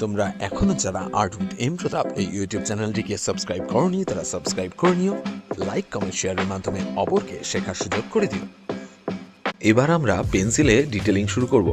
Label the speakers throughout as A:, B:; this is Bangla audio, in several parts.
A: তোমরা এখনো যারা আর্ট উইথ এম প্রতাপ এই ইউটিউব চ্যানেলটিকে সাবস্ক্রাইব করনি তারা সাবস্ক্রাইব করে নিও, লাইক কমেন্ট শেয়ারের মাধ্যমে অপরকে শেখার সুযোগ করে দিও। এবার আমরা পেন্সিলে ডিটেলিং শুরু করব।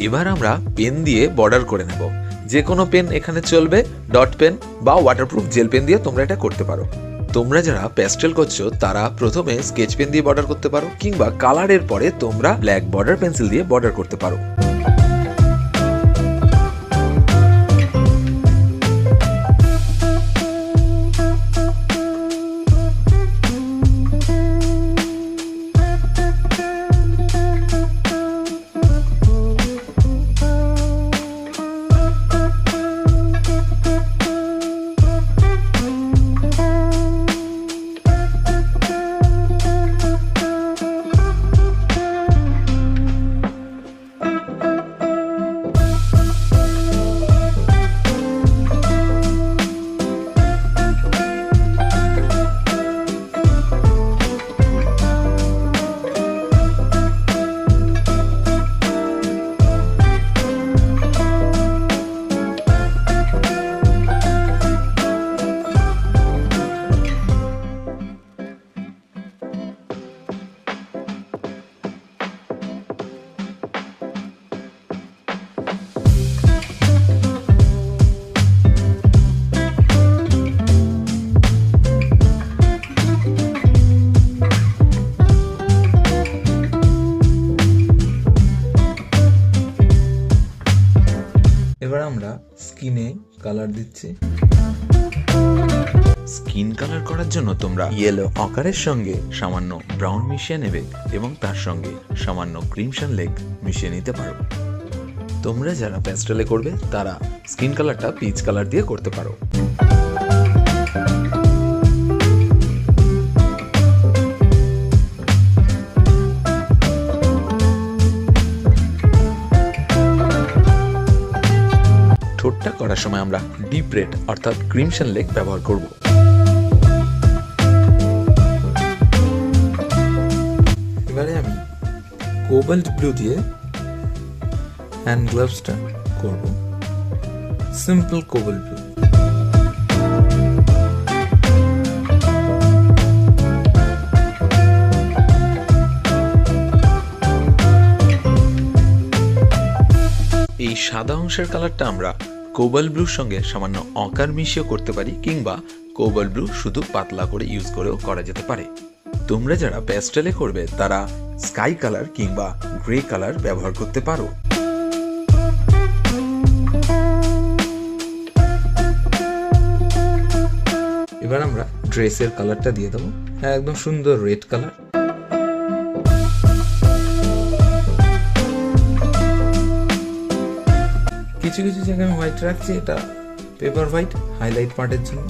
A: এবার আমরা পেন দিয়ে বর্ডার করে নেব। যে কোনো পেন এখানে চলবে, ডট পেন বা ওয়াটারপ্রুফ জেল পেন দিয়ে তোমরা এটা করতে পারো। তোমরা যারা প্যাস্টেল করছো তারা প্রথমে স্কেচ পেন দিয়ে বর্ডার করতে পারো, কিংবা কালারের পরে তোমরা ব্ল্যাক বর্ডার পেন্সিল দিয়ে বর্ডার করতে পারো।
B: এবার আমরা স্কিনে কালার দিচ্ছি।
A: স্কিন কালার করার জন্য তোমরা ইয়েলো অকারের সঙ্গে সামান্য ব্রাউন মিশিয়ে নেবে এবং তার সঙ্গে সামান্য ক্রিমসন লেক মিশিয়ে নিতে পারো। তোমরা যারা প্যাস্টেলে করবে তারা স্কিন কালারটা পিচ কালার দিয়ে করতে পারো। ঠোঁটটা করার সময় আমরা ডিপ রেড অর্থাৎ ক্রিমসন লেক ব্যবহার করব।
B: এবারে আমি কোবাল্ট ব্লু দিয়ে হ্যান্ড গ্লাভসটা করব। Simple cobalt blue.
A: এই সাদা অংশের কালারটা আমরা কোবাল্ট ব্লুর সঙ্গে সামান্য অকার মিশিয়ে করতে পারি, কিংবা কোবাল্ট ব্লু শুধু পাতলা করে ইউজ করেও করা যেতে পারে। তোমরা যারা প্যাস্টেলে করবে তারা স্কাই কালার কিংবা গ্রে কালার ব্যবহার করতে পারো।
B: এবার আমরা ড্রেসের কালারটা দিয়ে দেবো। হ্যাঁ, একদম সুন্দর রেড কালার। কিছু কিছু জায়গায় আমি হোয়াইট রাখছি, এটা পেপার হোয়াইট হাইলাইট পার্টের জন্য।